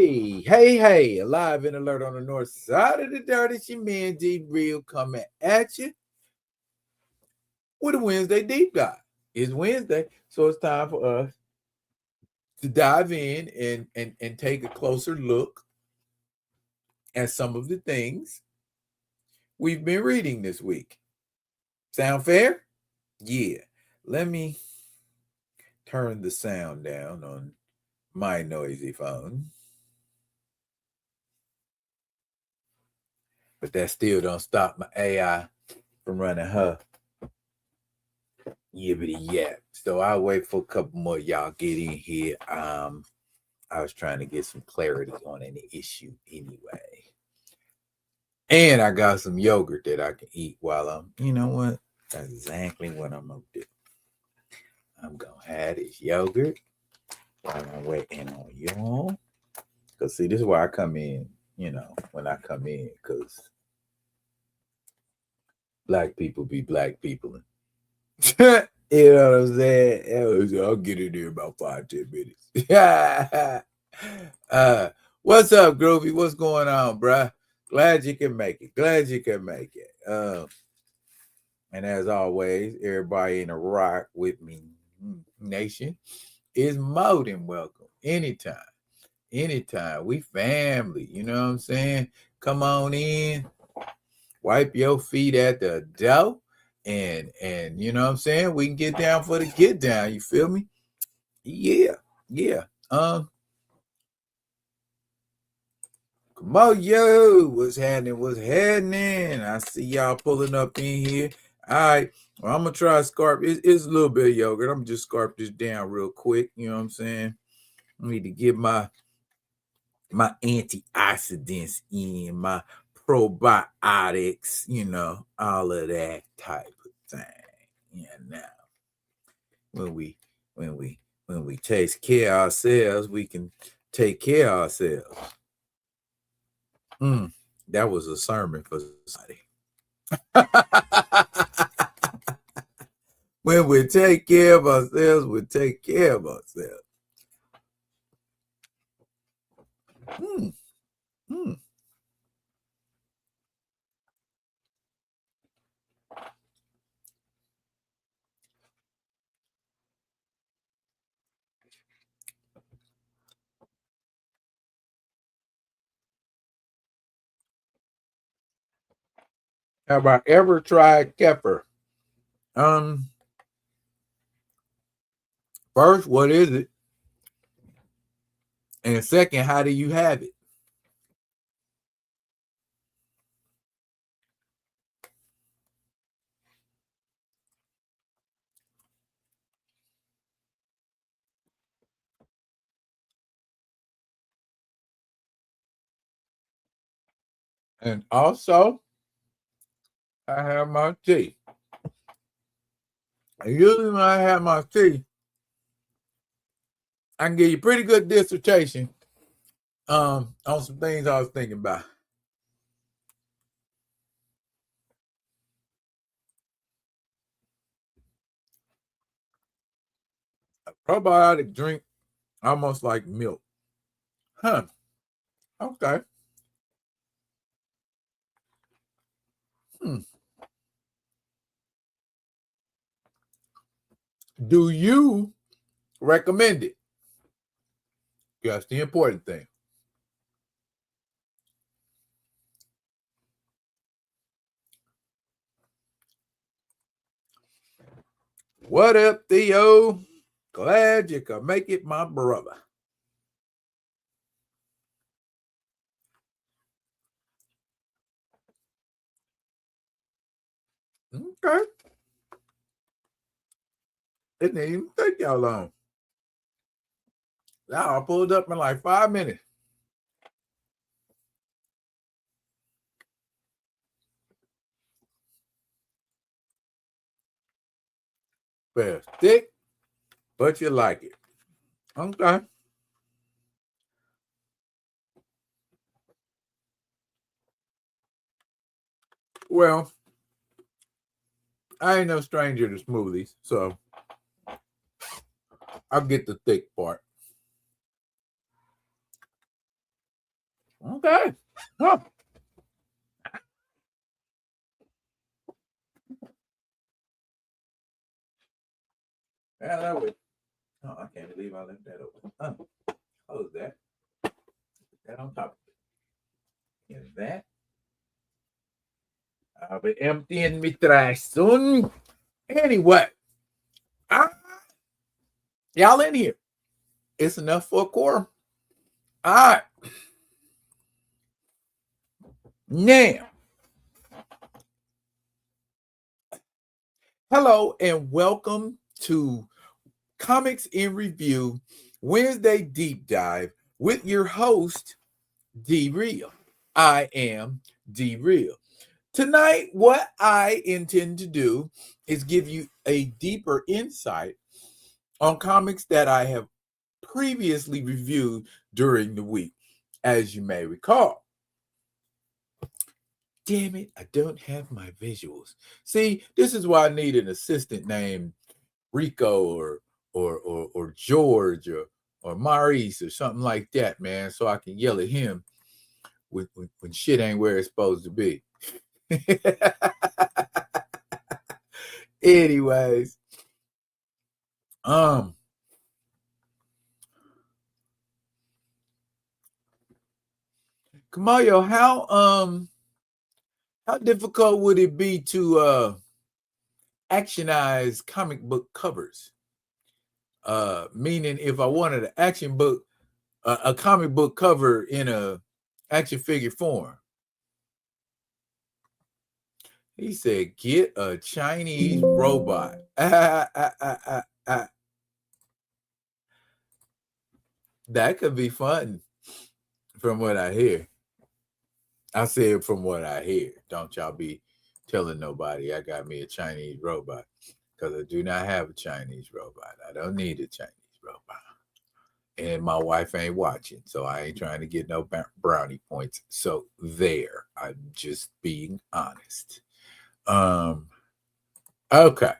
Hey, alive and alert on the north side of the dirt. It's your man D Real coming at you with a Wednesday deep dive. It's Wednesday, so it's time for us to dive in and take a closer look at some of the things we've been reading this week. Sound fair? Yeah. Let me turn the sound down on my noisy phone. But that still don't stop my AI from running her yibbity yap. So I'll wait for a couple more y'all get in here. I was trying to get some clarity on an issue anyway. And I got some yogurt that I can eat while you know what? That's exactly what I'm gonna do. I'm gonna have this yogurt while I'm waiting on y'all. Cause see, this is why I come in, when I come in, because black people be black people. You know what I'm saying? I'll get in there about 5-10 minutes. What's up, Groovy? What's going on, bruh? Glad you can make it. And as always, everybody in the rock with me nation is more than welcome. Anytime. We family. You know what I'm saying? Come on in. Wipe your feet at the door. And you know what I'm saying? We can get down for the get down. You feel me? Yeah. Come on, yo. What's happening? I see y'all pulling up in here. All right. Well, I'm gonna try to scarf. It's a little bit of yogurt. I'm gonna just scarf this down real quick. You know what I'm saying? I need to get my antioxidants in, my probiotics, all of that type of thing. Now when we take care of ourselves, we can take care of ourselves. That was a sermon for somebody. When we take care of ourselves, we take care of ourselves. Have I ever tried kefir? First, what is it? And second, how do you have it? And also, I have my tea. Usually when I have my tea, I can give you a pretty good dissertation on some things I was thinking about. A probiotic drink, almost like milk. Huh. Okay. Do you recommend it? That's the important thing. What up, Theo? Glad you could make it, my brother. Okay. It didn't even take y'all long. Now I pulled up in like 5 minutes. Fast thick, but you like it. Okay. Well, I ain't no stranger to smoothies, so I'll get the thick part. Okay. Huh. Yeah, that was. Oh, I can't believe I left that open. Close that. Put that on top of it. And that. I'll be emptying my trash soon. Anyway, ah, y'all in here. It's enough for a quorum. All right. Now, hello and welcome to Comics in Review Wednesday Deep Dive with your host, D Real. I am D Real. Tonight, what I intend to do is give you a deeper insight on comics that I have previously reviewed during the week, as you may recall. Damn it, I don't have my visuals. See, this is why I need an assistant named Rico or George or Maurice or something like that, man, so I can yell at him when shit ain't where it's supposed to be. Anyways, Kamayo, how difficult would it be to actionize comic book covers? Meaning, if I wanted an action book, a comic book cover in a action figure form. He said, "Get a Chinese robot." That could be fun, from what I hear. I said, from what I hear. Don't y'all be telling nobody I got me a Chinese robot, because I do not have a Chinese robot. I don't need a Chinese robot. And my wife ain't watching, so I ain't trying to get no brownie points. So there, I'm just being honest. Okay.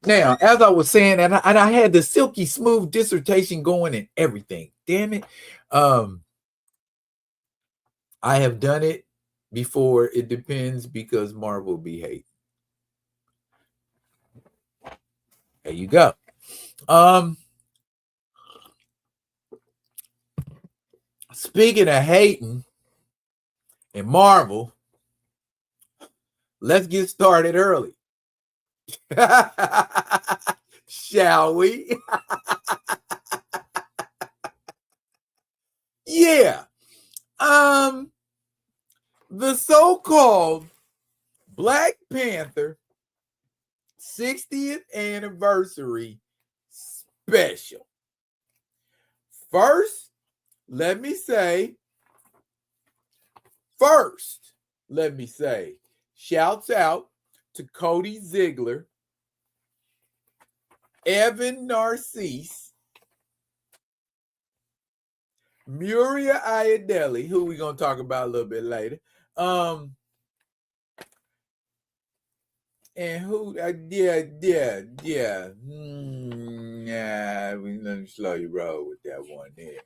Now, as I was saying, and I had the silky smooth dissertation going and everything. Damn it. I have done it before. It depends, because Marvel be hating. There you go. Speaking of hating and Marvel, let's get started early. Shall we? Yeah. The so-called Black Panther 60th anniversary special. First, let me say, shouts out to Cody Ziegler, Evan Narcisse, Muria Ayadelli, who we're going to talk about a little bit later. And who, yeah. Let me slow you roll with that one there.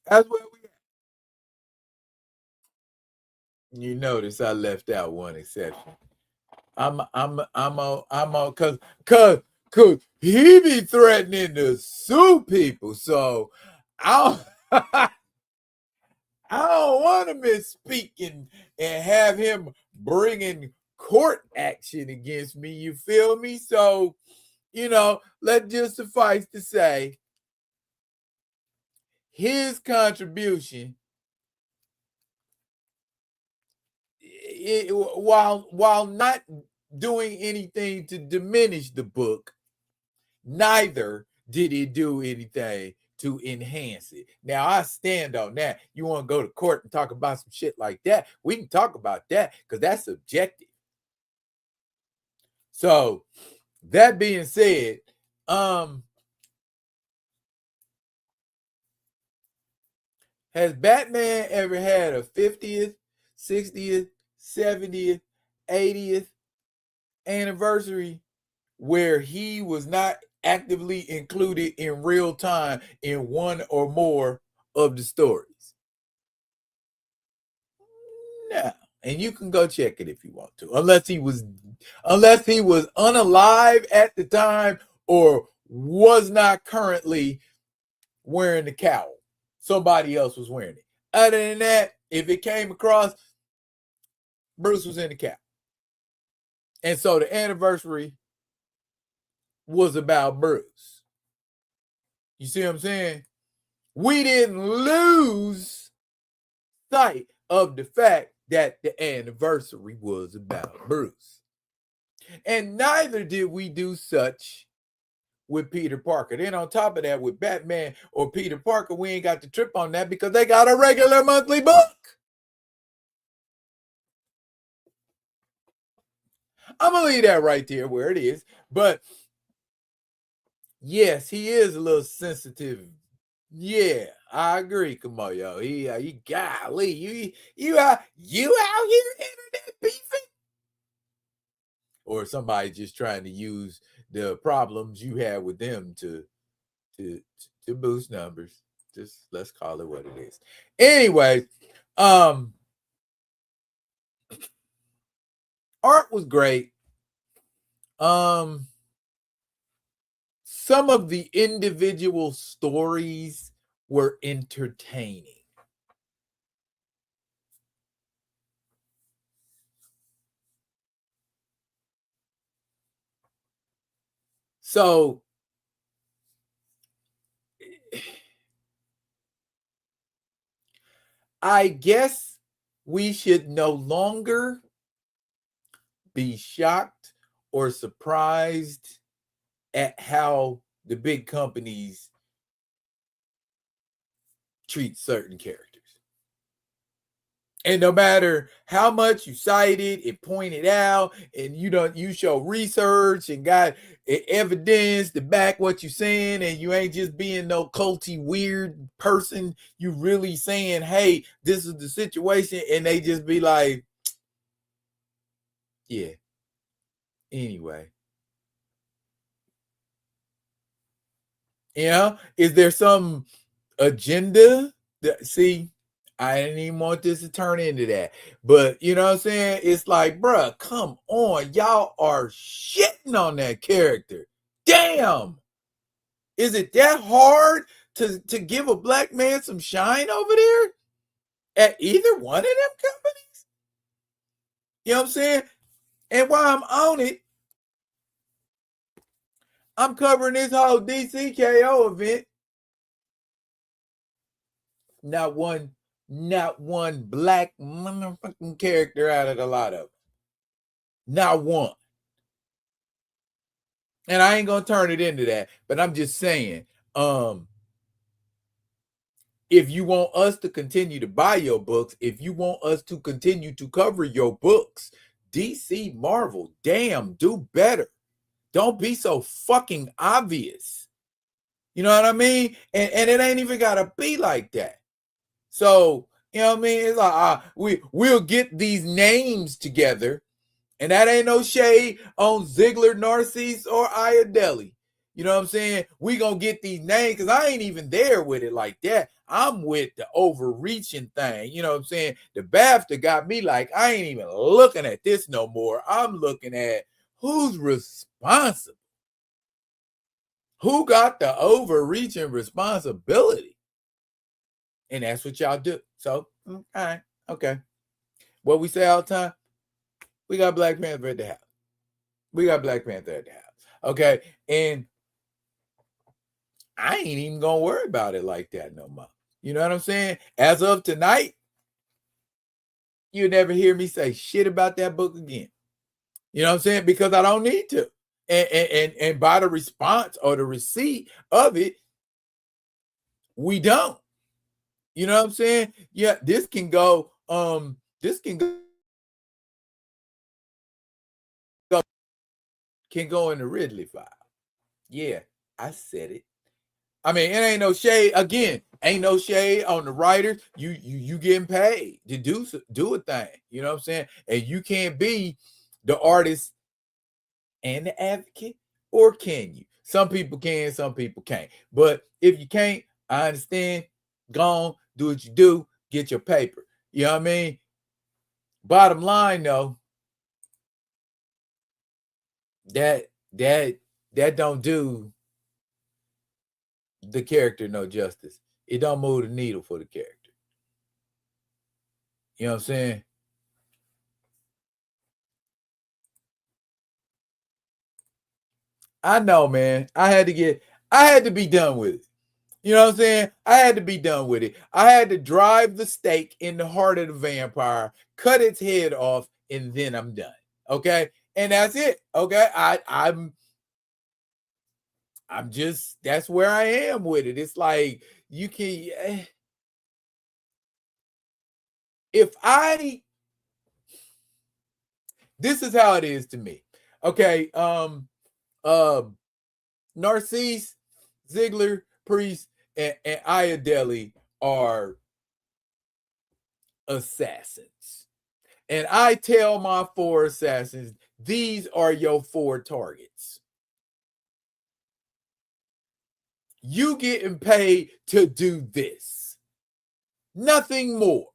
That's where we at. You notice I left out one exception. I'm cause he be threatening to sue people, so I don't want to misspeak and have him bringing court action against me. You feel me? So, let's just suffice to say, his contribution, while not doing anything to diminish the book, neither did it do anything to enhance it. Now, I stand on that. You want to go to court and talk about some shit like that, we can talk about that, because that's subjective. So, that being said, has Batman ever had a 50th, 60th, 70th, 80th anniversary where he was not actively included in real time in one or more of the stories? No. And you can go check it if you want to, unless he was unalive at the time or was not currently wearing the cowl. Somebody else was wearing it. Other than that, if it came across, Bruce was in the cowl. And so the anniversary was about Bruce. You see what I'm saying? We didn't lose sight of the fact that the anniversary was about Bruce. And neither did we do such with Peter Parker. Then on top of that, with Batman or Peter Parker, we ain't got to trip on that because they got a regular monthly book. I'm going to leave that right there where it is. But yes, he is a little sensitive. Yeah, I agree. Come on, yo. He golly, you out here internet beefing? Or somebody just trying to use the problems you have with them to boost numbers. Just let's call it what it is. Anyway, art was great. Some of the individual stories were entertaining. So I guess we should no longer be shocked or surprised at how the big companies treat certain characters. And no matter how much you cited and pointed out, and you show research and got evidence to back what you're saying, and you ain't just being no culty weird person, you really saying, hey, this is the situation, and they just be like, yeah. Anyway. Is there some agenda? See, I didn't even want this to turn into that. But you know what I'm saying? It's like, bruh, come on. Y'all are shitting on that character. Damn. Is it that hard to give a black man some shine over there at either one of them companies? You know what I'm saying? And while I'm on it, I'm covering this whole DCKO event. Not one black motherfucking character out of a lot of them. Not one. And I ain't gonna turn it into that, but I'm just saying, if you want us to continue to buy your books, if you want us to continue to cover your books, DC, Marvel, damn, do better. Don't be so fucking obvious. You know what I mean? And it ain't even gotta be like that. So, you know what I mean? It's like we'll get these names together, and that ain't no shade on Ziegler, Narcisse, or Iadeli. You know what I'm saying? We gonna get these names because I ain't even there with it like that. I'm with the overreaching thing. You know what I'm saying? The BAFTA got me like, I ain't even looking at this no more. I'm looking at who's responsible. Who got the overreaching responsibility? And that's what y'all do. So, all right, okay. What we say all the time, we got Black Panther at the house. We got Black Panther at the house. Okay. And I ain't even gonna worry about it like that no more. You know what I'm saying? As of tonight, you'll never hear me say shit about that book again. You know what I'm saying? Because I don't need to. And by the response or the receipt of it, we don't. You know what I'm saying? Yeah, this can go in the Ridley file. Yeah, I said it. I mean, it ain't no shade. Again, ain't no shade on the writers. You getting paid to do a thing. You know what I'm saying? And you can't be the artist and the advocate Or can you? Some people can, some people can't. But if you can't, I understand. Go on, do what you do, get your paper. You know what I mean? Bottom line, though, that don't do the character no justice. It don't move the needle for the character. You know what I'm saying? I know, man. I had to be done with it. You know what I'm saying? I had to be done with it. I had to drive the stake in the heart of the vampire, cut its head off, and then I'm done. Okay? And that's it. Okay? I'm just, that's where I am with it. It's like you can if I this is how it is to me. Okay, Narcisse, Ziegler, Priest, and Ayodele are assassins. And I tell my 4 assassins, these are your 4 targets. You getting paid to do this. Nothing more.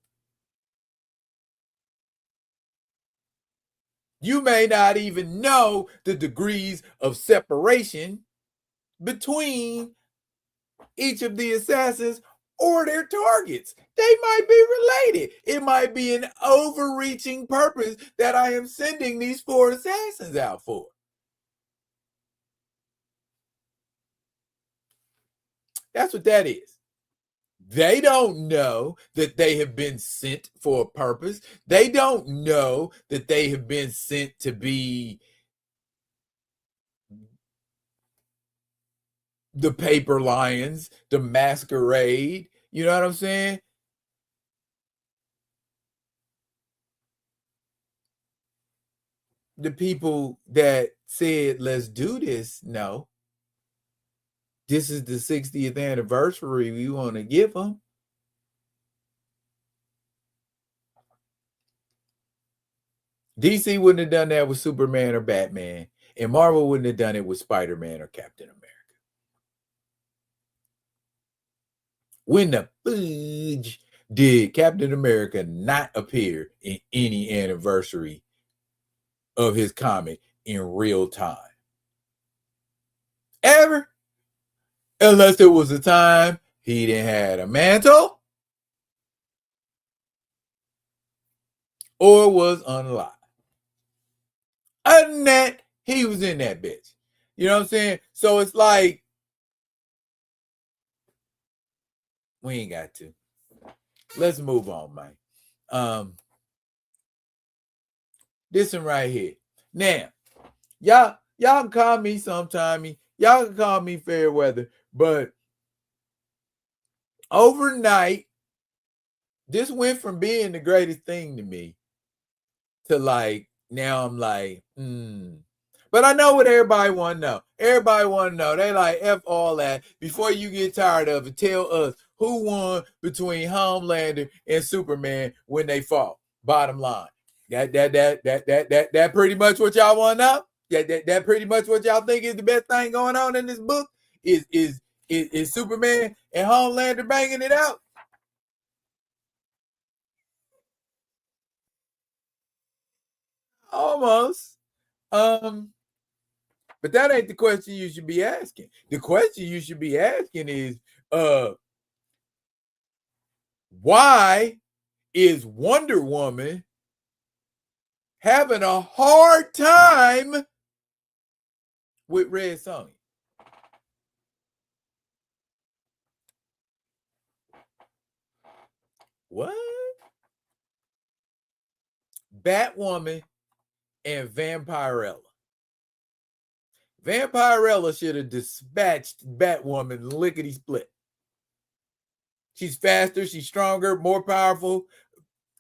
You may not even know the degrees of separation between each of the assassins or their targets. They might be related. It might be an overreaching purpose that I am sending these 4 assassins out for. That's what that is. They don't know that they have been sent for a purpose. They don't know that they have been sent to be the paper lions, the masquerade. You know what I'm saying? The people that said, let's do this, no. This is the 60th anniversary we want to give them. DC wouldn't have done that with Superman or Batman, and Marvel wouldn't have done it with Spider-Man or Captain America. When the fudge did Captain America not appear in any anniversary of his comic in real time? Ever? Unless there was a time he didn't have a mantle or was unalive. Other than that, he was in that bitch. You know what I'm saying? So it's like, we ain't got to. Let's move on, man. This one right here. Now, y'all can call me sometime. Y'all can call me fair weather, but overnight, this went from being the greatest thing to me to like, now I'm like, But I know what everybody want to know. Everybody want to know. They like, F all that. Before you get tired of it, tell us who won between Homelander and Superman when they fought. Bottom line. That pretty much what y'all want to know? That pretty much what y'all think is the best thing going on in this book? Is Superman and Homelander banging it out? Almost. But that ain't the question you should be asking. The question you should be asking is, why is Wonder Woman having a hard time with Red Sonja? What? Batwoman and Vampirella. Vampirella should have dispatched Batwoman lickety split. She's faster, she's stronger, more powerful.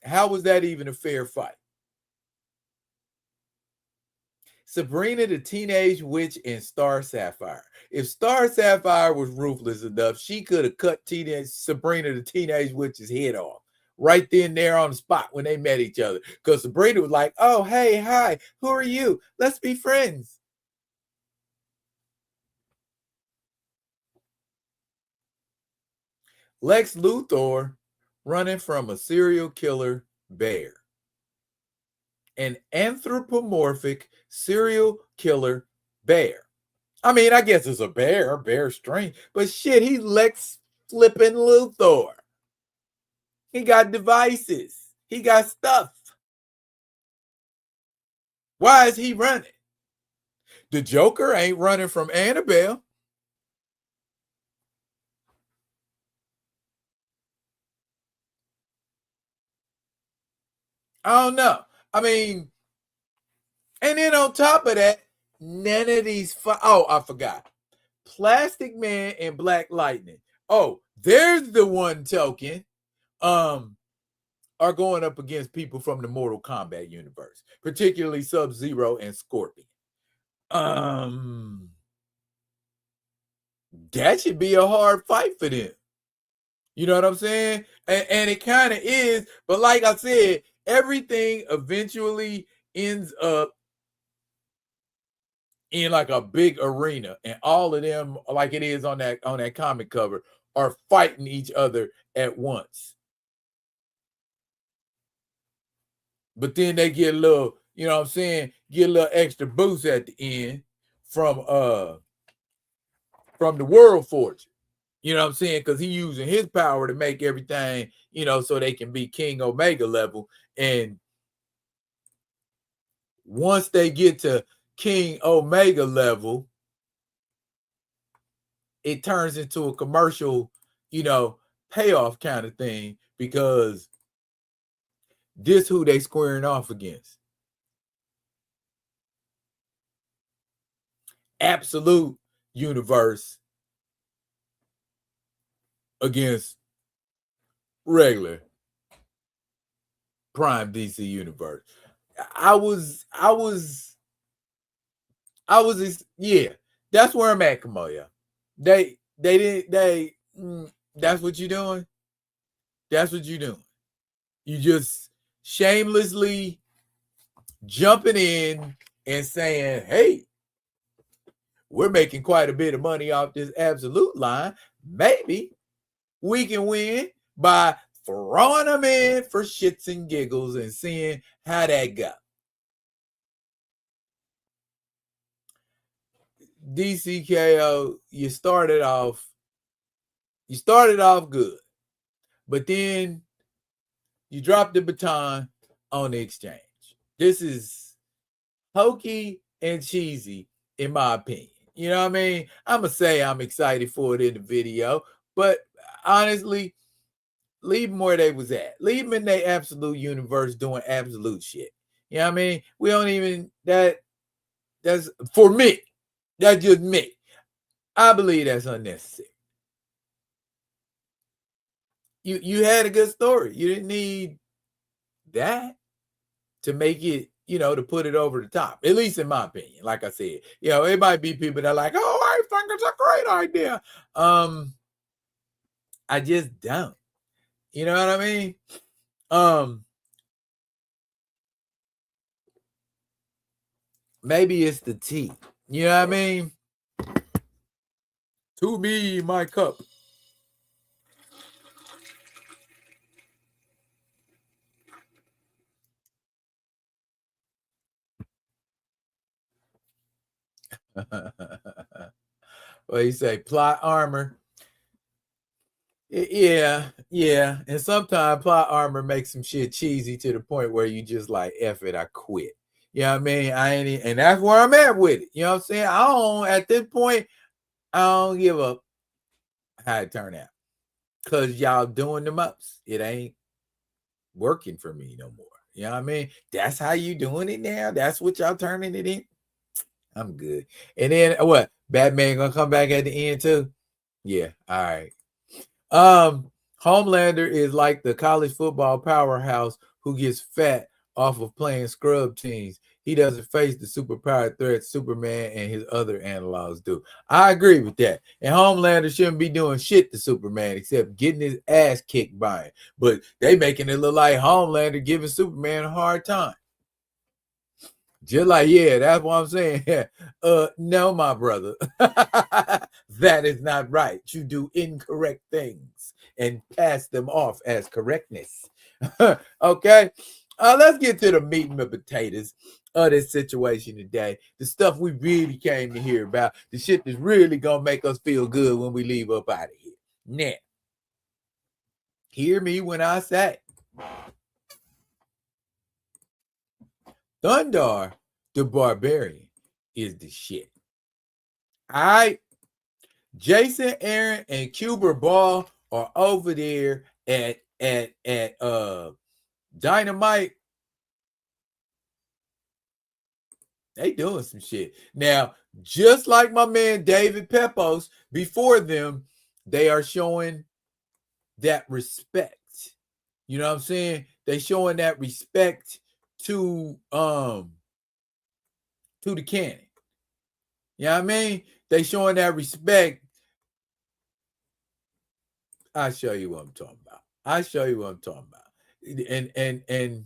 How was that even a fair fight? Sabrina the Teenage Witch and Star Sapphire. If Star Sapphire was ruthless enough, she could have cut Sabrina the Teenage Witch's head off right then there on the spot when they met each other. Because Sabrina was like, oh, hey, hi, who are you? Let's be friends. Lex Luthor running from a serial killer bear. An anthropomorphic serial killer bear. I mean, I guess it's a bear strange, but shit, he's Lex flipping Luthor. He got devices. He got stuff. Why is he running? The Joker ain't running from Annabelle. I don't know. I mean, and then on top of that, none of these. I forgot. Plastic Man and Black Lightning. Oh, there's the one token. Are going up against people from the Mortal Kombat universe, particularly Sub-Zero and Scorpion. That should be a hard fight for them. You know what I'm saying? And it kind of is, but like I said, everything eventually ends up in like a big arena, and all of them, like it is on that comic cover, are fighting each other at once. But then they get a little, you know what I'm saying, get a little extra boost at the end from the World Fortune. You know what I'm saying? Because he's using his power to make everything, you know, so they can be King Omega level. And once they get to King Omega level, it turns into a commercial, you know, payoff kind of thing, because this who they squaring off against. Absolute universe against regular Prime DC universe. Yeah, that's where I'm at, Kamoya. That's what you're doing. That's what you're doing. You just shamelessly jumping in and saying, hey, we're making quite a bit of money off this Absolute line. Maybe we can win by throwing them in for shits and giggles and seeing how that go. DCKO, you started off good, but then you dropped the baton on the exchange. This is hokey and cheesy, in my opinion. You know what I mean? I'm going to say I'm excited for it in the video, but honestly, leave them where they was at. Leave them in their absolute universe doing absolute shit. You know what I mean? We don't even, that's, for me, that's just me. I believe that's unnecessary. You had a good story. You didn't need that to make it, you know, to put it over the top, at least in my opinion. Like I said, you know, it might be people that are like, oh, I think it's a great idea. I just don't. You know what I mean? Maybe it's the tea. You know what I mean? To me, my cup. Well, you say plot armor. Yeah. And sometimes plot armor makes some shit cheesy to the point where you just like, F it, I quit. You know what I mean? And that's where I'm at with it. You know what I'm saying? At this point, I don't give up how it turned out. Because y'all doing the most. It ain't working for me no more. You know what I mean? That's how you doing it now? That's what y'all turning it in? I'm good. And then what? Batman gonna come back at the end too? Yeah. All right. Homelander is like the college football powerhouse who gets fat off of playing scrub teams. He doesn't face the superpowered threats Superman and his other analogs do. I agree with that. And Homelander shouldn't be doing shit to Superman except getting his ass kicked by him. But they making it look like Homelander giving Superman a hard time. Just like, yeah, that's what I'm saying. No, my brother. That is not right. You do incorrect things and pass them off as correctness. Okay, let's get to the meat and the potatoes of this situation today. The stuff we really came to hear about. The shit that's really gonna make us feel good when we leave up out of here. Now, hear me when I say Thundarr the Barbarian is the shit. All right. Jason Aaron and Cuber Ball are over there at Dynamite. They doing some shit. Now, just like my man David Pepos, before them, they are showing that respect. You know what I'm saying? They showing that respect to the canon. You know what I mean? They showing that respect. I'll show you what I'm talking about. And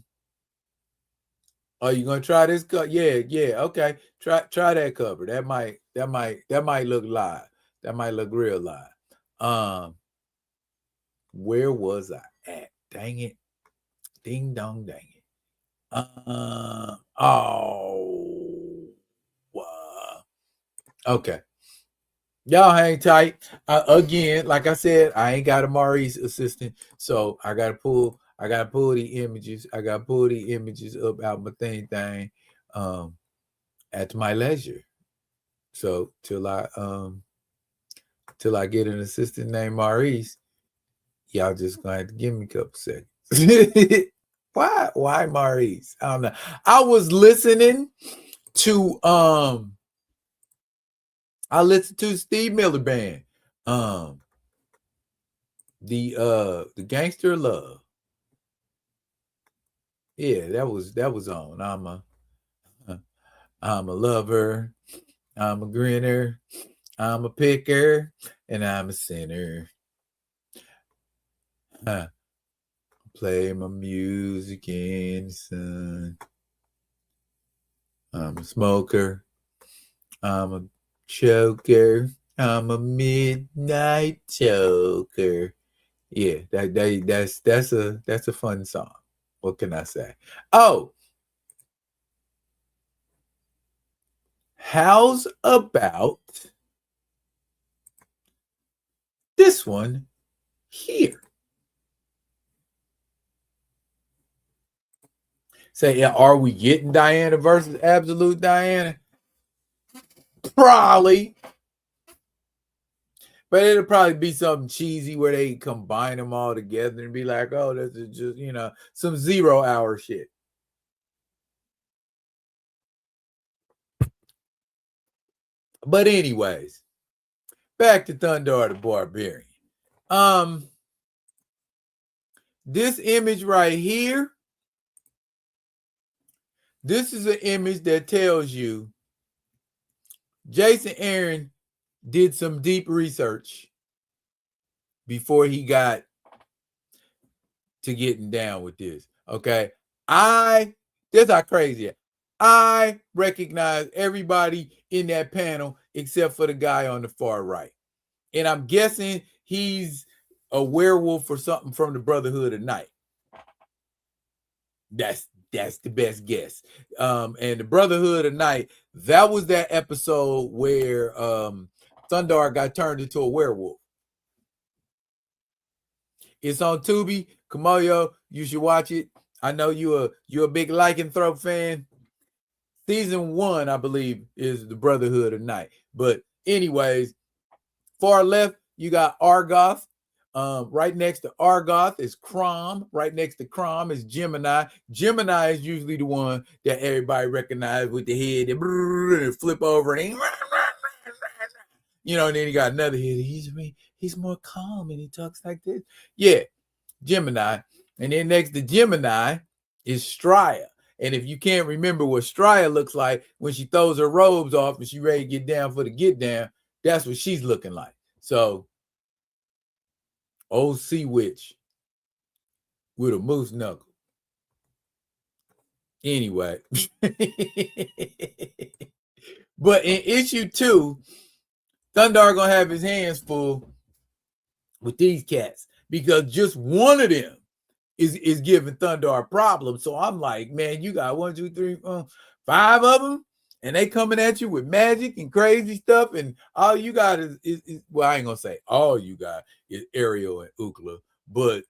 are you gonna try this cover? Yeah, okay. Try that cover. That might look live. That might look real live. Where was I at? Dang it. Ding dong dang it. Okay. Y'all hang tight. Again, like I said, I ain't got a Maurice assistant, so I gotta pull the images. I gotta pull the images up out my thing at my leisure. So till I get an assistant named Maurice, y'all just gonna have to give me a couple seconds. Why Maurice? I don't know. I was listening to Steve Miller Band. The Gangster Love. Yeah, that was on. I'm a lover, I'm a grinner, I'm a picker, and I'm a sinner. Play my music in the sun. I'm a smoker, I'm a choker, I'm a midnight choker. Yeah, that's a fun song. What can I say? Oh, how's about this one here? Say, are we getting Diana versus Absolute Diana? Probably. But it'll probably be something cheesy where they combine them all together and be like, oh, this is just, some 0 hour shit. But anyways, back to Thundarr the Barbarian. This image right here, this is an image that tells you Jason Aaron did some deep research before he got to getting down with this. Okay. That's how crazy. I recognize everybody in that panel except for the guy on the far right. And I'm guessing he's a werewolf or something from the Brotherhood of Night. That's the best guess. And the Brotherhood of Night, that was that episode where Thundarr got turned into a werewolf. It's on Tubi. Kamoyo, you should watch it. I know you're a big Lycanthrope fan. Season 1, I believe, is the Brotherhood of Night. But anyways, far left, you got Argoth. Right next to Argoth is Crom. Right next to Crom is Gemini. Gemini is usually the one that everybody recognizes with the head and flip over and and then he got another head. He's more calm and he talks like this. Yeah, Gemini. And then next to Gemini is Strya. And if you can't remember what Strya looks like when she throws her robes off and she ready to get down for the get down, that's what she's looking like. So, old sea witch with a moose knuckle. Anyway. But in issue 2, Thundarr gonna have his hands full with these cats. because just one of them is giving Thundarr a problem. So I'm like, man, you got 1, 2, 3, 4, 5 of them, and they coming at you with magic and crazy stuff, and all you got is well, I ain't gonna say all you got is Ariel and Ukla, but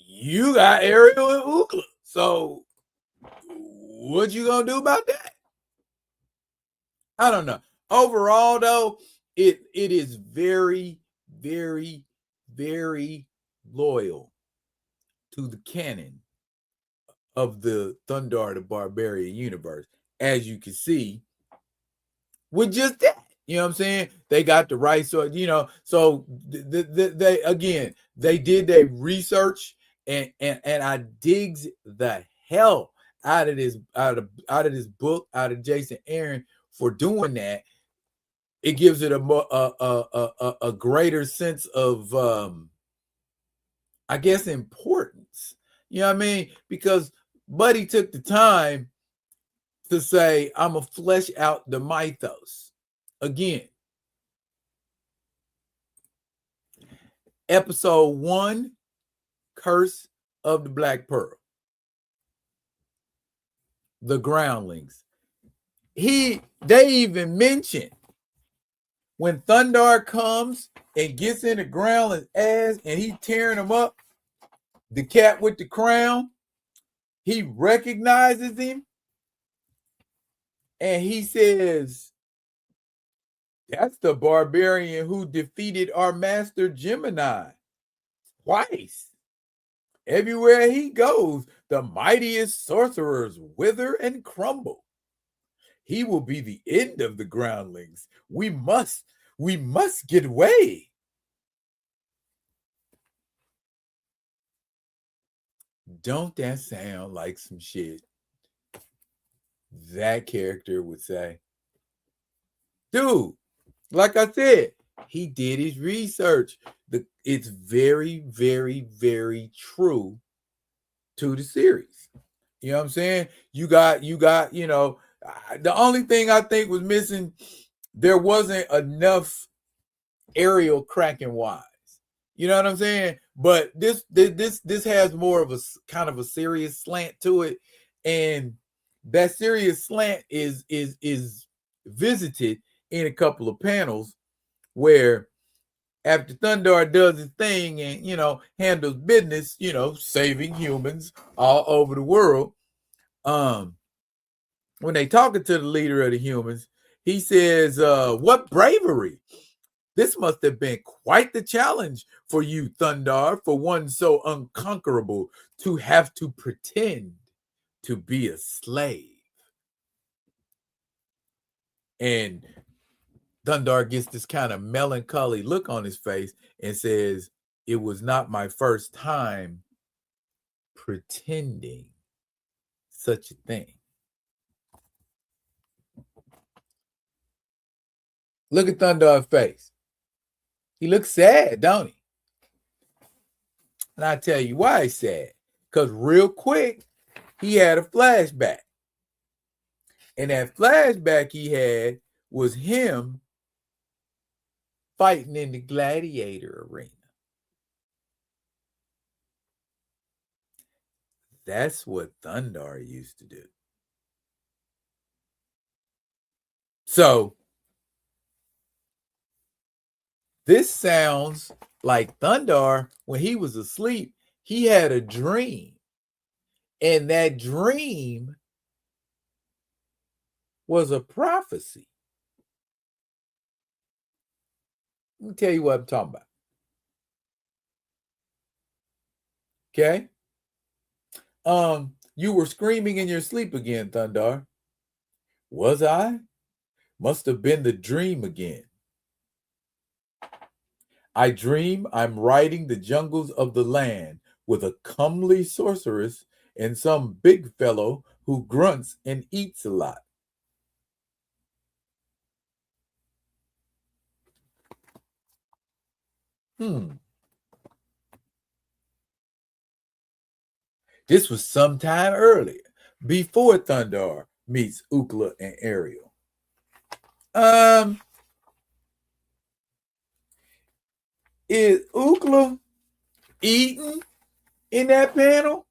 you got Ariel and Ukla. So what you gonna do about that? I don't know. Overall, though, it is very, very, very loyal to the canon of the Thundarr the Barbarian universe, as you can see with just that. You know what I'm saying? They got the right, so so they again, they did their research, and I digs the hell out of this book, out of Jason Aaron, for doing that. It gives it a greater sense of I guess importance. You know what I mean? Because Buddy took the time to say, I'm going to flesh out the mythos. Again, episode 1, Curse of the Black Pearl. The Groundlings. They even mentioned when Thundarr comes and gets in the Groundling's ass and he tearing him up, the cat with the crown, he recognizes him and he says, that's the barbarian who defeated our master Gemini twice. Everywhere he goes, the mightiest sorcerers wither and crumble. He will be the end of the Groundlings. We must get away. Don't that sound like some shit that character would say? Dude, like I said, he did his research. It's very, very, very true to the series. You know what I'm saying? You got, the only thing I think was missing, there wasn't enough Ariel Kraken wise. You know what I'm saying? But this has more of a kind of a serious slant to it, and that serious slant is visited in a couple of panels where after Thundarr does his thing and handles business, saving humans all over the world, when they talking to the leader of the humans, he says, what bravery! This must have been quite the challenge for you, Thundarr, for one so unconquerable to have to pretend to be a slave. And Thundarr gets this kind of melancholy look on his face and says, it was not my first time pretending such a thing. Look at Thundarr's face. He looks sad, don't he? And I tell you why he's sad. Because real quick, he had a flashback. And that flashback he had was him fighting in the gladiator arena. That's what Thundarr used to do. So this sounds like Thundarr, when he was asleep, he had a dream. And that dream was a prophecy. Let me tell you what I'm talking about. Okay? You were screaming in your sleep again, Thundarr. Was I? Must have been the dream again. I dream I'm riding the jungles of the land with a comely sorceress and some big fellow who grunts and eats a lot. This was sometime earlier, before Thundarr meets Ukla and Ariel. Is Ookla eating in that panel?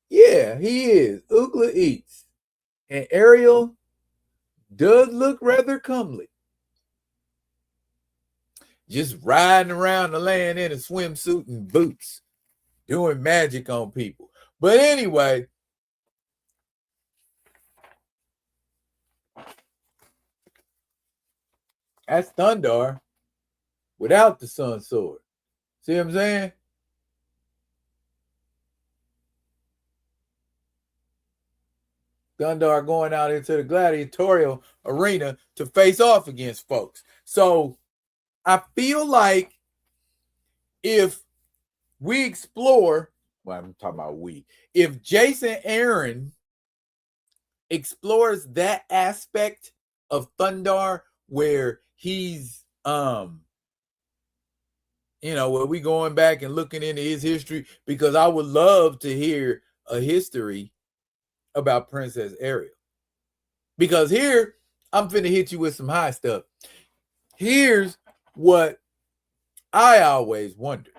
Yeah, he is. Ookla eats. And Ariel does look rather comely. Just riding around the land in a swimsuit and boots, doing magic on people. But anyway, that's Thundarr without the sun sword. See what I'm saying? Thundarr going out into the gladiatorial arena to face off against folks. So I feel like if we explore, well, I'm talking about if Jason Aaron explores that aspect of Thundarr where he's where we going back and looking into his history, because I would love to hear a history about Princess Ariel. Because here, I'm finna hit you with some high stuff. Here's what I always wonder.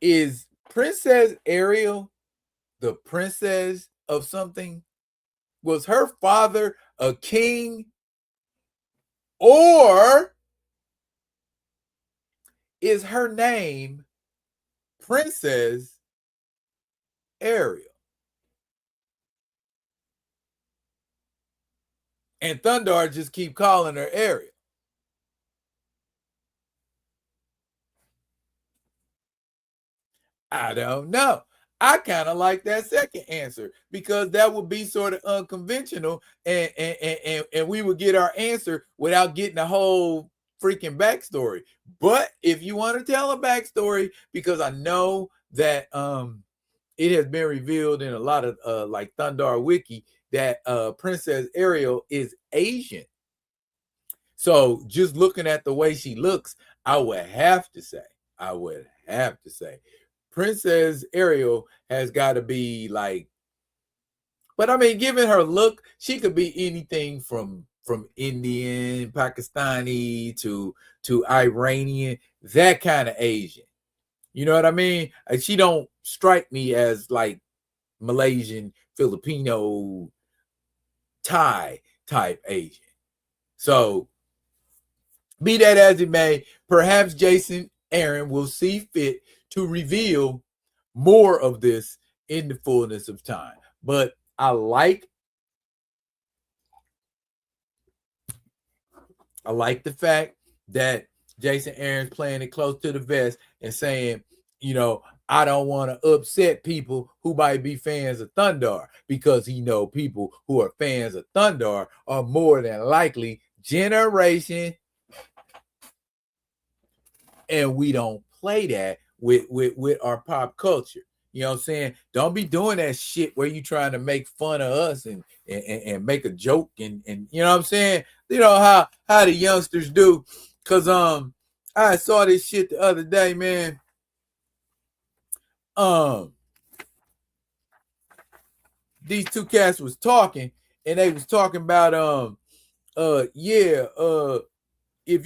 Is Princess Ariel the princess of something? Was her father a king? Or is her name Princess Ariel? And Thundarr just keep calling her Ariel. I don't know. I kind of like that second answer, because that would be sort of unconventional, and we would get our answer without getting a whole freaking backstory. But if you want to tell a backstory, because I know that it has been revealed in a lot of like Thundarr Wiki that Princess Ariel is Asian. So just looking at the way she looks, I would have to say Princess Ariel has got to be like, but I mean, given her look, she could be anything from Indian, Pakistani to Iranian, that kind of Asian. You know what I mean? She don't strike me as like Malaysian, Filipino, Thai type Asian. So be that as it may, perhaps Jason Aaron will see fit to reveal more of this in the fullness of time. But I like the fact that Jason Aaron's playing it close to the vest and saying, I don't want to upset people who might be fans of Thundarr, because he know people who are fans of Thundarr are more than likely generation, and we don't play that with our pop culture. You know what I'm saying? Don't be doing that shit where you trying to make fun of us and make a joke and you know what I'm saying? You know how the youngsters do. Cause I saw this shit the other day, man. These two cats was talking, and they was talking about if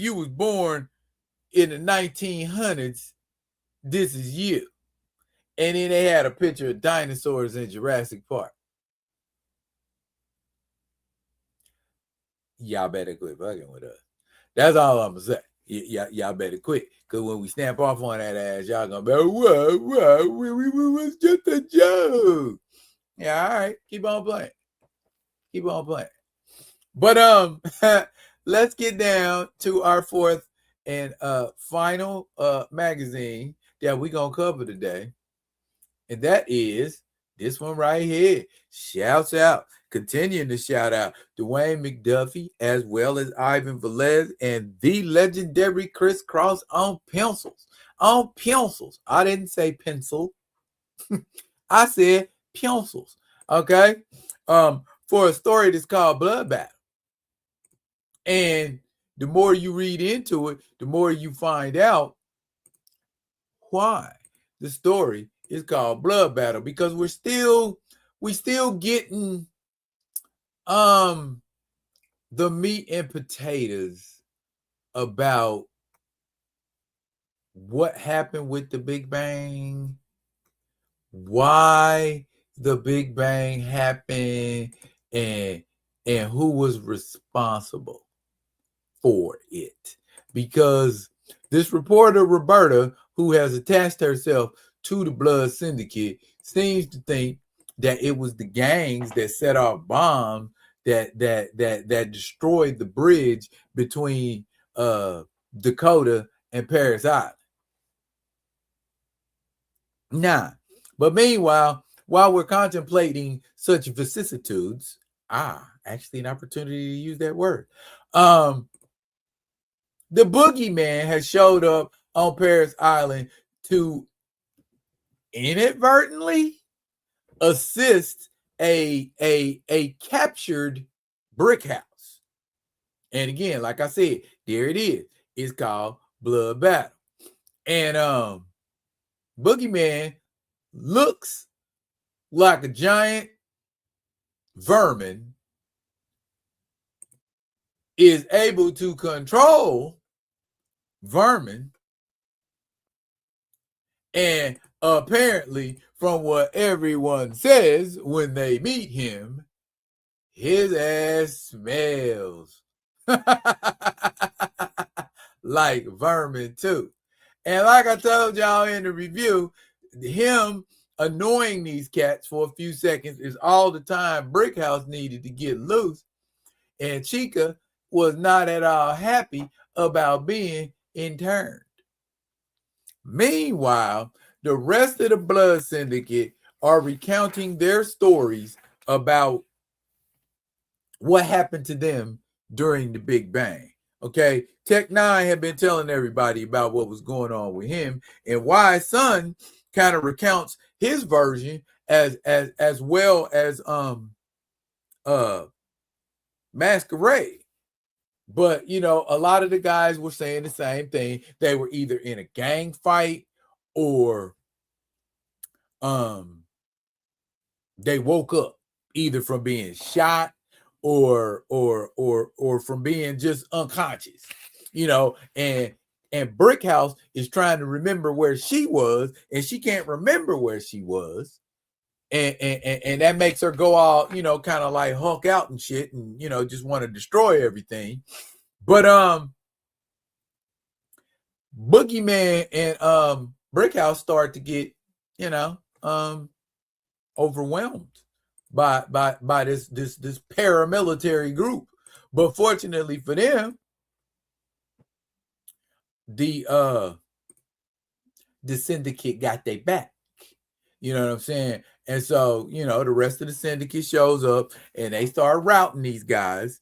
you was born in the 1900s, this is you. And then they had a picture of dinosaurs in Jurassic Park. Y'all better quit fucking with us. That's all I'm gonna say. Y'all better quit, because when we snap off on that ass, y'all gonna be, whoa, was just a joke. Yeah, all right, keep on playing. But let's get down to our fourth and final magazine that we're gonna cover today, and that is this one right here. Shouts out, continuing to shout out Dwayne McDuffie, as well as Ivan Velez and the legendary Chris Cross on pencils. I didn't say pencil. I said pencils. Okay. For a story that's called Blood Battle. And the more you read into it, the more you find out why the story is called Blood Battle, because we still getting the meat and potatoes about what happened with the Big Bang, why the Big Bang happened, and who was responsible for it. Because this reporter, Roberta, who has attached herself to the Blood Syndicate, seems to think that it was the gangs that set off bombs that destroyed the bridge between Dakota and Paris Island. Nah, but meanwhile, while we're contemplating such vicissitudes, actually an opportunity to use that word. The boogeyman has showed up on Paris Island to inadvertently assist a captured brick house. And again, like I said, there it is. It's called Blood Battle. And boogeyman looks like a giant vermin, is able to control vermin, and apparently, from what everyone says when they meet him, his ass smells like vermin too. And like I told y'all in the review, him annoying these cats for a few seconds is all the time Brickhouse needed to get loose. And Chica was not at all happy about being interned. Meanwhile, the rest of the Blood Syndicate are recounting their stories about what happened to them during the Big Bang. Okay, Tech Nine had been telling everybody about what was going on with him, and Wise Son kind of recounts his version as well as Masquerade. But you know, a lot of the guys were saying the same thing. They were either in a gang fight or they woke up either from being shot or from being just unconscious, you know. And Brickhouse is trying to remember where she was, and she can't remember where she was, and that makes her go all, you know, kind of like Hulk out and shit, and you know, just want to destroy everything. But Boogeyman and Brickhouse start to get, you know, overwhelmed by this paramilitary group. But fortunately for them, the syndicate got their back. You know what I'm saying? And so, you know, the rest of the syndicate shows up and they start routing these guys,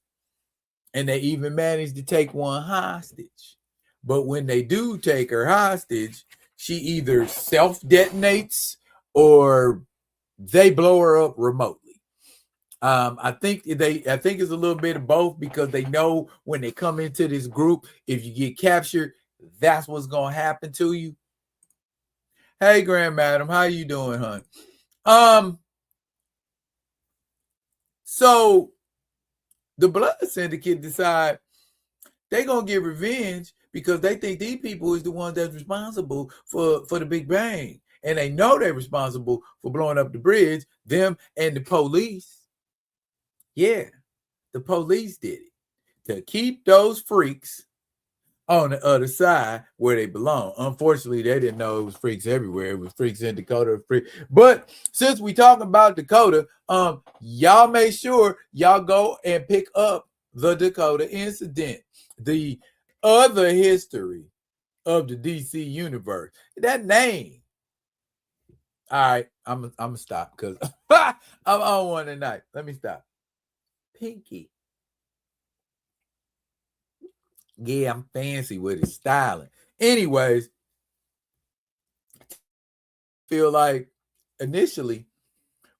and they even managed to take one hostage. But when they do take her hostage, she either self-detonates or they blow her up remotely. I think it's a little bit of both, because they know when they come into this group, if you get captured, that's what's gonna happen to you. Hey, Grand Madam, how you doing, hon? So the Blood Syndicate decide they're gonna get revenge because they think these people is the ones that's responsible for the Big Bang. And they know they're responsible for blowing up the bridge, them and the police. Yeah, the police did it to keep those freaks on the other side where they belong. Unfortunately, they didn't know it was freaks everywhere. It was freaks in Dakota. But since we talking about Dakota, y'all make sure y'all go and pick up the Dakota incident, the other history of the DC universe. That name. All right, I'm gonna stop because I'm on one tonight. Let me stop. Pinky. Yeah, I'm fancy with it, styling. Anyways, feel like initially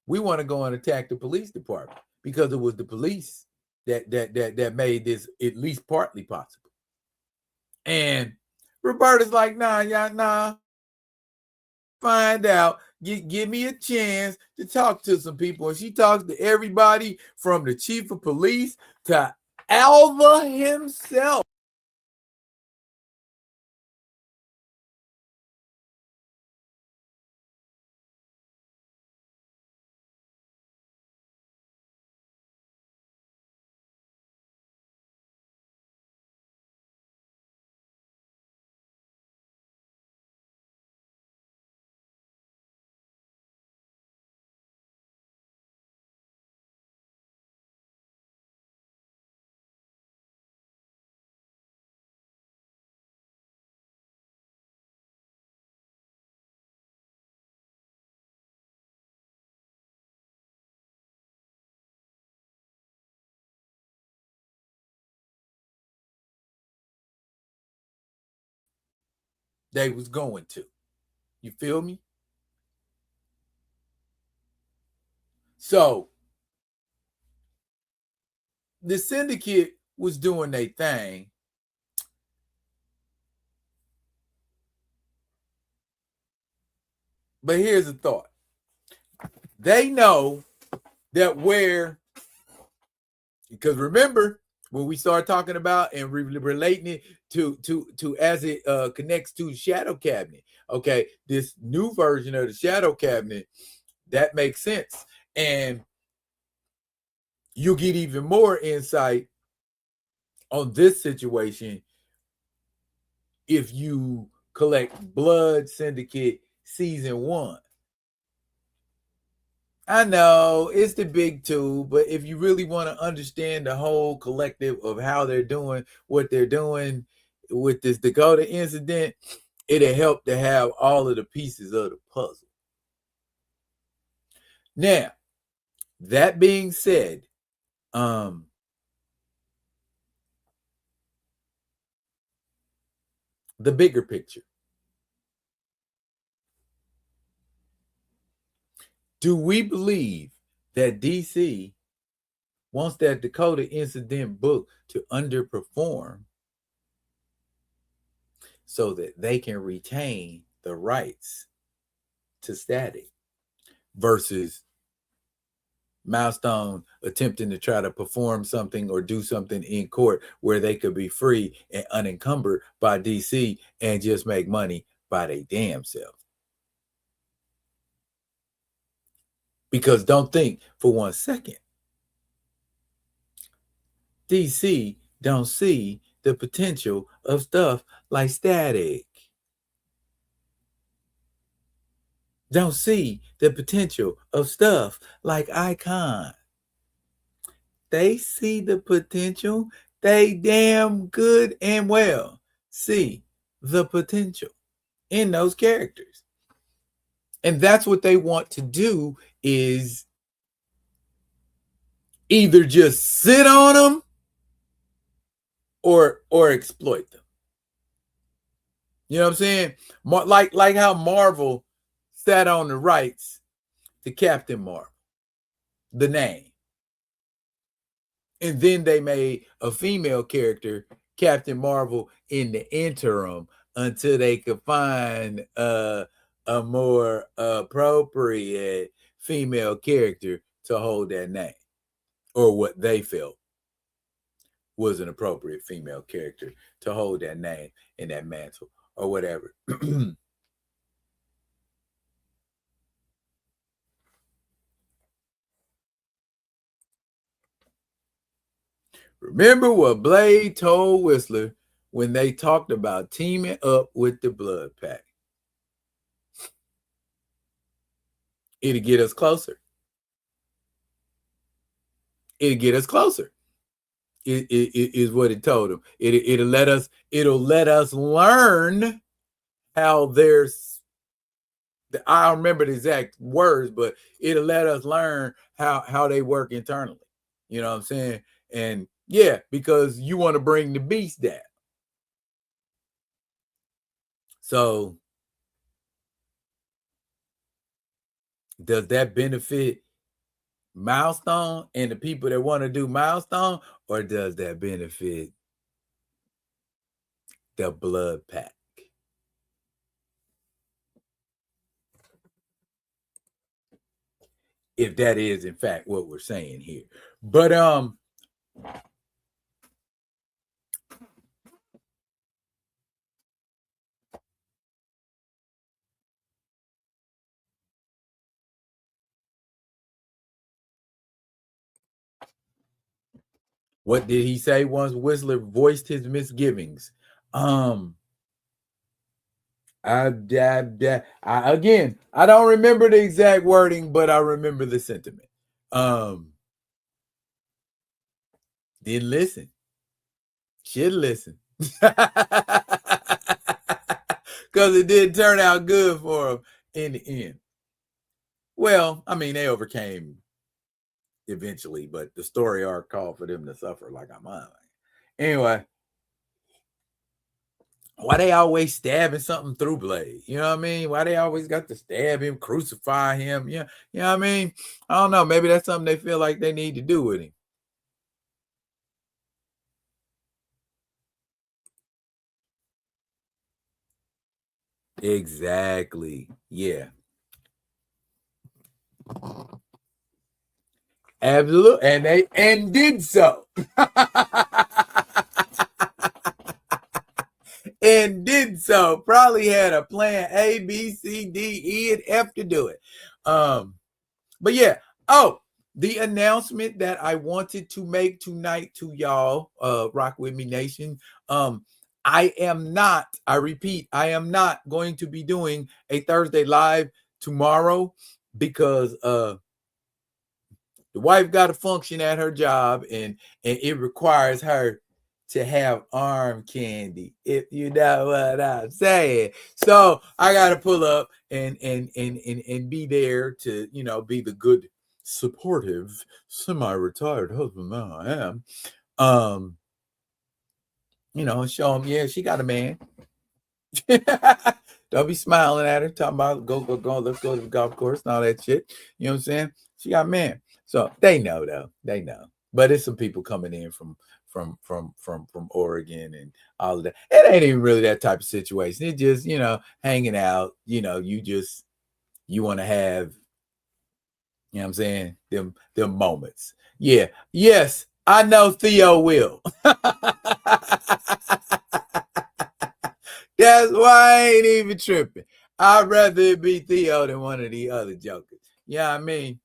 we want to go and attack the police department because it was the police that made this at least partly possible. And Roberta's like, nah. Find out. Give me a chance to talk to some people. And she talks to everybody from the chief of police to Alva himself. they was going to. You feel me? So the Syndicate was doing their thing. But here's the thought. They know that because remember when we start talking about and relating it to as it connects to Shadow Cabinet. Okay, this new version of the Shadow Cabinet, that makes sense. And you'll get even more insight on this situation if you collect Blood Syndicate Season 1. I know it's the big two, but if you really want to understand the whole collective of how they're doing what they're doing with this Dakota incident, it'll help to have all of the pieces of the puzzle. Now, that being said, the bigger picture. Do we believe that DC wants that Dakota incident book to underperform so that they can retain the rights to Static versus Milestone attempting to try to perform something or do something in court where they could be free and unencumbered by DC and just make money by their damn self? Because don't think for 1 second, DC don't see the potential of stuff like Static. Don't see the potential of stuff like Icon. They see the potential. They damn good and well see the potential in those characters. And that's what they want to do, is either just sit on them or exploit them. You know what I'm saying? Like how Marvel sat on the rights to Captain Marvel, the name. And then they made a female character, Captain Marvel, in the interim until they could find a more appropriate female character to hold that name, or what they felt was an appropriate female character to hold that name and that mantle or whatever. Remember what Blade told Whistler when they talked about teaming up with the Blood Pack? It'll get us closer. It'll get us closer. It is what it told him. It'll let us learn how there's, I don't remember the exact words, but it'll let us learn how they work internally. You know what I'm saying? And yeah, because you want to bring the beast down. So does that benefit Milestone and the people that want to do Milestone, or does that benefit the Blood Pack? If that is in fact what we're saying here. But what did he say once Whistler voiced his misgivings? Again, I don't remember the exact wording, but I remember the sentiment. Didn't listen. Should listen. Because it didn't turn out good for him in the end. Well, I mean, they overcame eventually, but the story arc called for them to suffer like I'm on. Anyway, why they always stabbing something through Blade? You know what I mean? Why they always got to stab him, crucify him? Yeah, you know what I mean? I don't know. Maybe that's something they feel like they need to do with him. Exactly. Yeah. Absolutely. And they did so. And did so. Probably had a plan A, B, C, D, E, and F to do it. But yeah. Oh, the announcement that I wanted to make tonight to y'all, Rock With Me Nation. I am not, I repeat, I am not going to be doing a Thursday live tomorrow because the wife got to function at her job, and it requires her to have arm candy, if you know what I'm saying. So I got to pull up and be there to, you know, be the good, supportive, semi-retired husband that I am. You know, show him, yeah, she got a man. Don't be smiling at her, talking about go, let's go to the golf course and all that shit. You know what I'm saying? She got man. So they know though. They know. But it's some people coming in from Oregon and all of that. It ain't even really that type of situation. It's just, you know, hanging out, you know, you want to have, you know what I'm saying, them moments. Yeah. Yes, I know Theo will. That's why I ain't even tripping. I'd rather it be Theo than one of the other jokers. You know what I mean?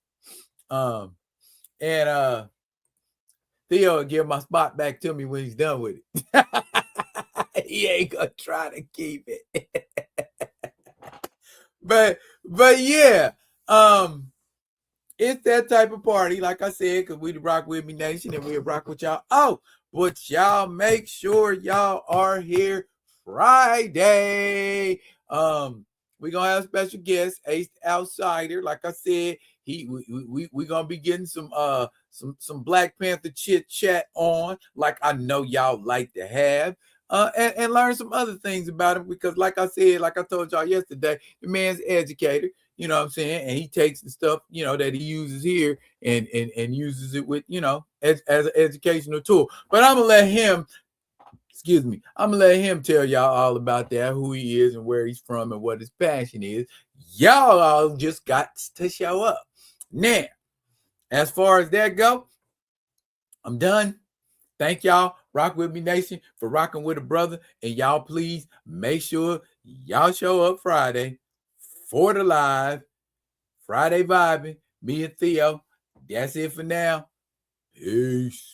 And Theo will give my spot back to me when he's done with it. He ain't gonna try to keep it. but yeah, it's that type of party, like I said, because we the Rock With Me Nation and we rock with y'all. Oh, but y'all make sure y'all are here Friday. We're gonna have special guest, Ace Outsider. Like I said, we gonna be getting some Black Panther chit chat on, like I know y'all like to have. And learn some other things about him, because like I said, like I told y'all yesterday, the man's educator, you know what I'm saying? And he takes the stuff, you know, that he uses here and uses it with, you know, as an educational tool. But I'm gonna let him, I'm gonna let him tell y'all all about that, who he is and where he's from and what his passion is. Y'all all just got to show up. Now, as far as that go, I'm done. Thank y'all, Rock With Me Nation, for rocking with a brother. And y'all please make sure y'all show up Friday for the live Friday vibing. Me and Theo. That's it for now. Peace.